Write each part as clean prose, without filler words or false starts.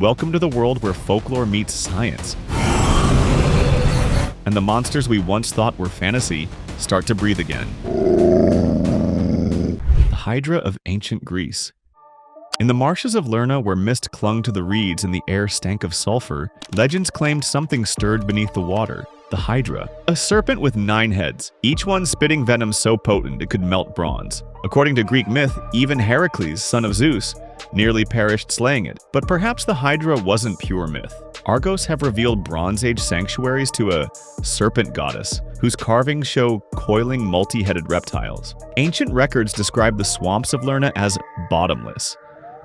Welcome to the world where folklore meets science. And the monsters we once thought were fantasy start to breathe again. The hydra of ancient Greece. In the marshes of Lerna, where mist clung to the reeds and the air stank of sulfur, legends claimed something stirred beneath the water. The hydra, a serpent with 9 heads, each one spitting venom so potent it could melt bronze. According to Greek myth, even Heracles, son of Zeus, nearly perished slaying it. But perhaps the hydra wasn't pure myth. Argos have revealed Bronze Age sanctuaries to a serpent goddess, whose carvings show coiling multi-headed reptiles. Ancient records describe the swamps of Lerna as bottomless,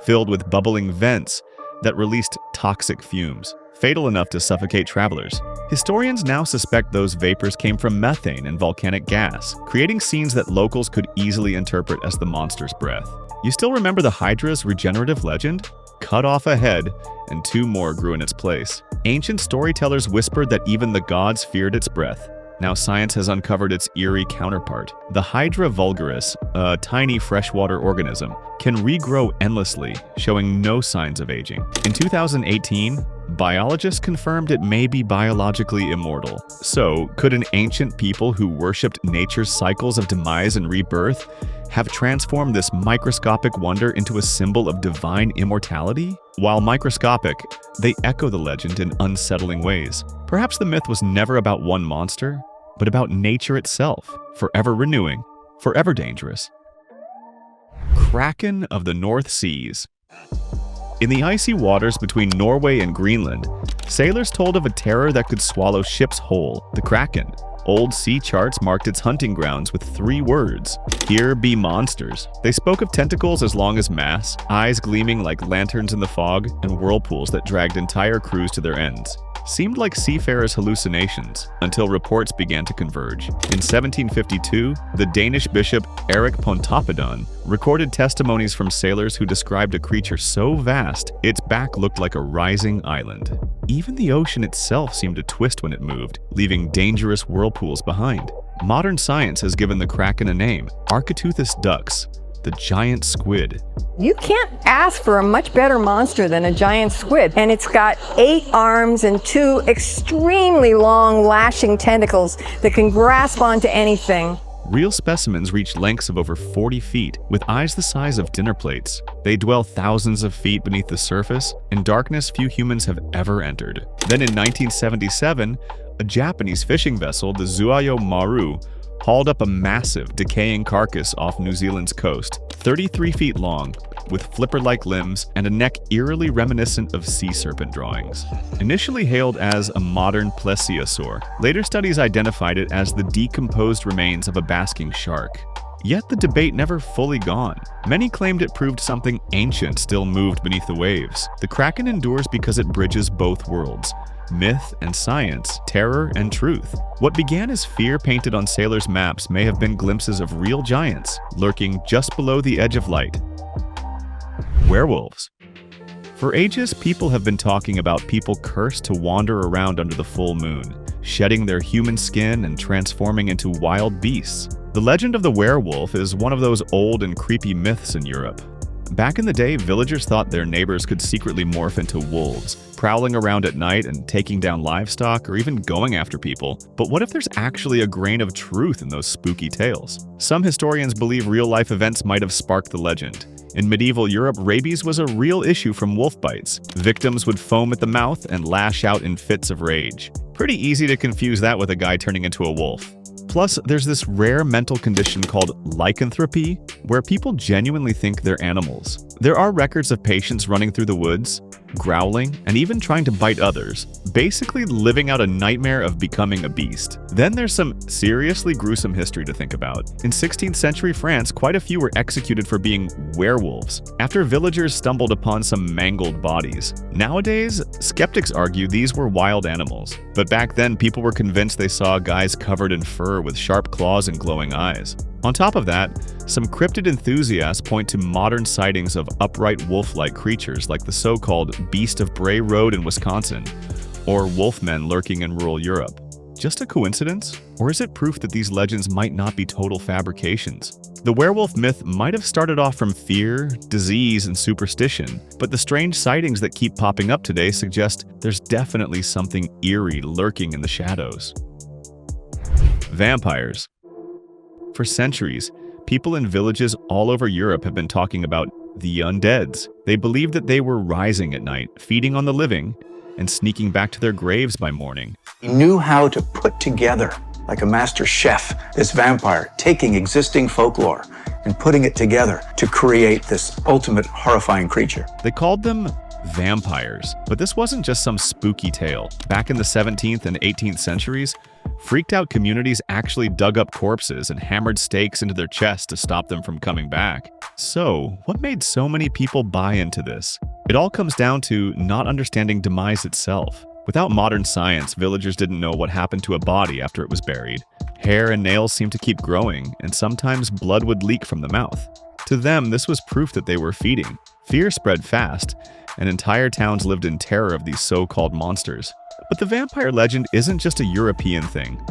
filled with bubbling vents that released toxic fumes, fatal enough to suffocate travelers. Historians now suspect those vapors came from methane and volcanic gas, creating scenes that locals could easily interpret as the monster's breath. You still remember the hydra's regenerative legend? Cut off a head, and 2 more grew in its place. Ancient storytellers whispered that even the gods feared its breath. Now science has uncovered its eerie counterpart. The hydra vulgaris, a tiny freshwater organism, can regrow endlessly, showing no signs of aging. In 2018, biologists confirmed it may be biologically immortal. So, could an ancient people who worshipped nature's cycles of demise and rebirth have transformed this microscopic wonder into a symbol of divine immortality? While microscopic, they echo the legend in unsettling ways. Perhaps the myth was never about one monster, but about nature itself, forever renewing, forever dangerous. Kraken of the North Seas. In the icy waters between Norway and Greenland, sailors told of a terror that could swallow ships whole, the Kraken. Old sea charts marked its hunting grounds with 3 words: "Here be monsters." They spoke of tentacles as long as masts, eyes gleaming like lanterns in the fog, and whirlpools that dragged entire crews to their ends. Seemed like seafarers' hallucinations, until reports began to converge. In 1752, the Danish bishop Erik Pontoppidan recorded testimonies from sailors who described a creature so vast, its back looked like a rising island. Even the ocean itself seemed to twist when it moved, leaving dangerous whirlpools behind. Modern science has given the Kraken a name: Architeuthis dux, the giant squid. You can't ask for a much better monster than a giant squid. And it's got 8 arms and 2 extremely long lashing tentacles that can grasp onto anything. Real specimens reach lengths of over 40 feet, with eyes the size of dinner plates. They dwell thousands of feet beneath the surface, in darkness few humans have ever entered. Then in 1977, a Japanese fishing vessel, the Zuayo Maru, hauled up a massive, decaying carcass off New Zealand's coast, 33 feet long, with flipper-like limbs and a neck eerily reminiscent of sea serpent drawings. Initially hailed as a modern plesiosaur, later studies identified it as the decomposed remains of a basking shark. Yet the debate never fully gone. Many claimed it proved something ancient still moved beneath the waves. The Kraken endures because it bridges both worlds: myth and science, terror and truth. What began as fear painted on sailors' maps may have been glimpses of real giants lurking just below the edge of light. Werewolves. For ages, people have been talking about people cursed to wander around under the full moon, shedding their human skin and transforming into wild beasts. The legend of the werewolf is one of those old and creepy myths in Europe. Back in the day, villagers thought their neighbors could secretly morph into wolves, prowling around at night and taking down livestock or even going after people. But what if there's actually a grain of truth in those spooky tales? Some historians believe real-life events might have sparked the legend. In medieval Europe, rabies was a real issue from wolf bites. Victims would foam at the mouth and lash out in fits of rage. Pretty easy to confuse that with a guy turning into a wolf. Plus, there's this rare mental condition called lycanthropy, where people genuinely think they're animals. There are records of patients running through the woods, growling, and even trying to bite others, basically living out a nightmare of becoming a beast. Then there's some seriously gruesome history to think about. In 16th century France, quite a few were executed for being werewolves, after villagers stumbled upon some mangled bodies. Nowadays, skeptics argue these were wild animals, but back then people were convinced they saw guys covered in fur with sharp claws and glowing eyes. On top of that, some cryptid enthusiasts point to modern sightings of upright wolf-like creatures like the so-called Beast of Bray Road in Wisconsin, or wolfmen lurking in rural Europe. just a coincidence? Or is it proof that these legends might not be total fabrications? The werewolf myth might have started off from fear, disease, and superstition, but the strange sightings that keep popping up today suggest there's definitely something eerie lurking in the shadows. Vampires. For centuries, people in villages all over Europe have been talking about the undeads. They believed that they were rising at night, feeding on the living, and sneaking back to their graves by morning. He knew how to put together, like a master chef, this vampire, taking existing folklore and putting it together to create this ultimate horrifying creature. They called them vampires, but this wasn't just some spooky tale. Back in the 17th and 18th centuries, freaked out communities actually dug up corpses and hammered stakes into their chests to stop them from coming back. So, what made so many people buy into this? It all comes down to not understanding demise itself. Without modern science, villagers didn't know what happened to a body after it was buried. Hair and nails seemed to keep growing, and sometimes blood would leak from the mouth. To them, this was proof that they were feeding. Fear spread fast, and entire towns lived in terror of these so-called monsters. But the vampire legend isn't just a European thing.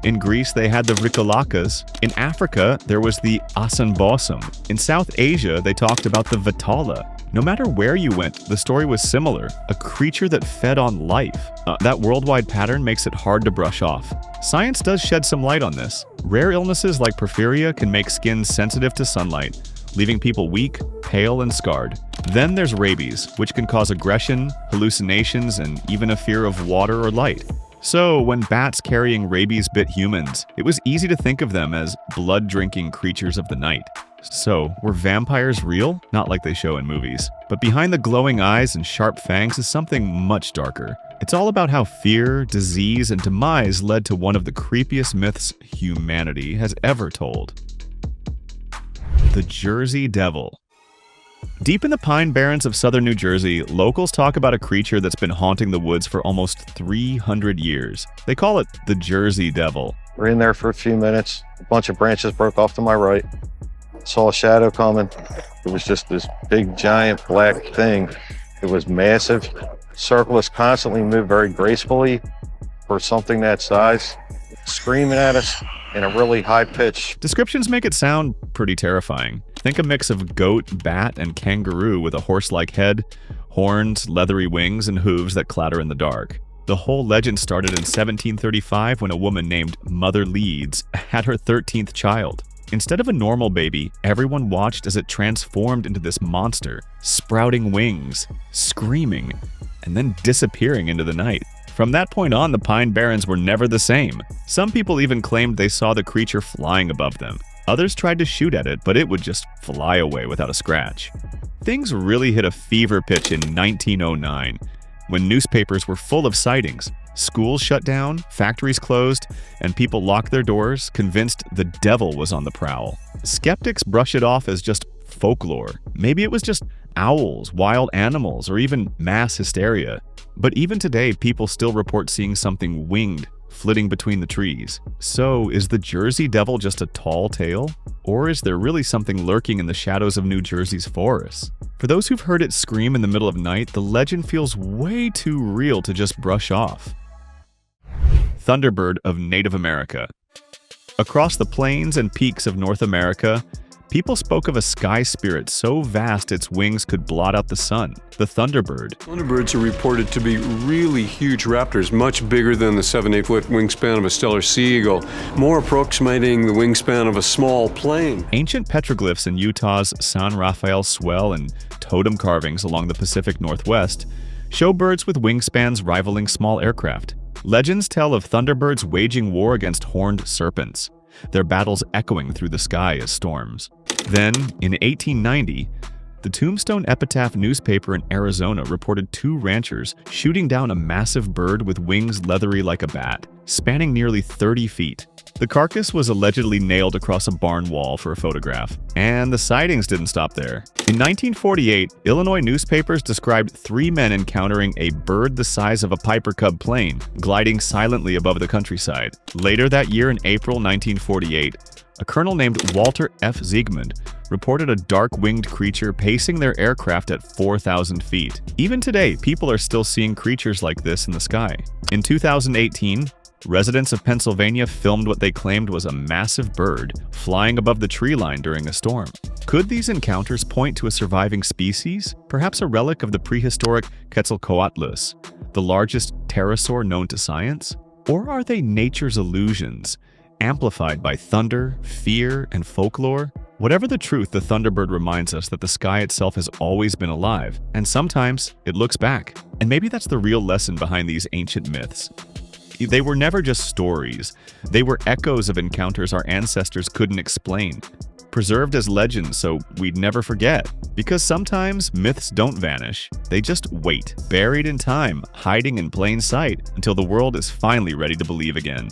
In Greece, they had the Vrikolakas. In Africa, there was the Asanbosum. In South Asia, they talked about the Vatala. No matter where you went, the story was similar, a creature that fed on life. That worldwide pattern makes it hard to brush off. Science does shed some light on this. Rare illnesses like porphyria can make skin sensitive to sunlight, leaving people weak, pale, and scarred. Then there's rabies, which can cause aggression, hallucinations, and even a fear of water or light. So, when bats carrying rabies bit humans, it was easy to think of them as blood-drinking creatures of the night. So, were vampires real? Not like they show in movies. But behind the glowing eyes and sharp fangs is something much darker. It's all about how fear, disease, and demise led to one of the creepiest myths humanity has ever told. The Jersey Devil. Deep in the pine barrens of southern New Jersey, locals talk about a creature that's been haunting the woods for almost 300 years. They call it the Jersey Devil. We're in there for a few minutes. A bunch of branches broke off to my right. Saw a shadow coming. It was just this big, giant black thing. It was massive. Circles constantly moved very gracefully for something that size, screaming at us in a really high pitch. Descriptions make it sound pretty terrifying. Think a mix of goat, bat, and kangaroo with a horse-like head, horns, leathery wings, and hooves that clatter in the dark. The whole legend started in 1735 when a woman named Mother Leeds had her 13th child. Instead of a normal baby, everyone watched as it transformed into this monster, sprouting wings, screaming, and then disappearing into the night. From that point on, the Pine Barrens were never the same. Some people even claimed they saw the creature flying above them. Others tried to shoot at it, but it would just fly away without a scratch. Things really hit a fever pitch in 1909, when newspapers were full of sightings. Schools shut down, factories closed, and people locked their doors, convinced the devil was on the prowl. Skeptics brush it off as just folklore. Maybe it was just owls, wild animals, or even mass hysteria. But even today, people still report seeing something winged flitting between the trees. So, is the Jersey Devil just a tall tale? Or is there really something lurking in the shadows of New Jersey's forests? For those who've heard it scream in the middle of night, the legend feels way too real to just brush off. Thunderbird of Native America. Across the plains and peaks of North America, people spoke of a sky spirit so vast its wings could blot out the sun, the Thunderbird. Thunderbirds are reported to be really huge raptors, much bigger than the 7-8 foot wingspan of a Steller sea eagle, more approximating the wingspan of a small plane. Ancient petroglyphs in Utah's San Rafael Swell and totem carvings along the Pacific Northwest show birds with wingspans rivaling small aircraft. Legends tell of Thunderbirds waging war against horned serpents, their battles echoing through the sky as storms. Then, in 1890, the Tombstone Epitaph newspaper in Arizona reported 2 ranchers shooting down a massive bird with wings leathery like a bat, spanning nearly 30 feet. The carcass was allegedly nailed across a barn wall for a photograph. And the sightings didn't stop there. In 1948, Illinois newspapers described 3 men encountering a bird the size of a Piper Cub plane, gliding silently above the countryside. Later that year, in April 1948, a colonel named Walter F. Ziegmund reported a dark-winged creature pacing their aircraft at 4,000 feet. Even today, people are still seeing creatures like this in the sky. In 2018, Residents of Pennsylvania filmed what they claimed was a massive bird flying above the tree line during a storm. Could these encounters point to a surviving species, perhaps a relic of the prehistoric Quetzalcoatlus, the largest pterosaur known to science? Or are they nature's illusions, amplified by thunder, fear, and folklore? Whatever the truth, the Thunderbird reminds us that the sky itself has always been alive, and sometimes it looks back. And maybe that's the real lesson behind these ancient myths. They were never just stories. They were echoes of encounters our ancestors couldn't explain, preserved as legends so we'd never forget. Because sometimes myths don't vanish. They just wait, buried in time, hiding in plain sight, until the world is finally ready to believe again.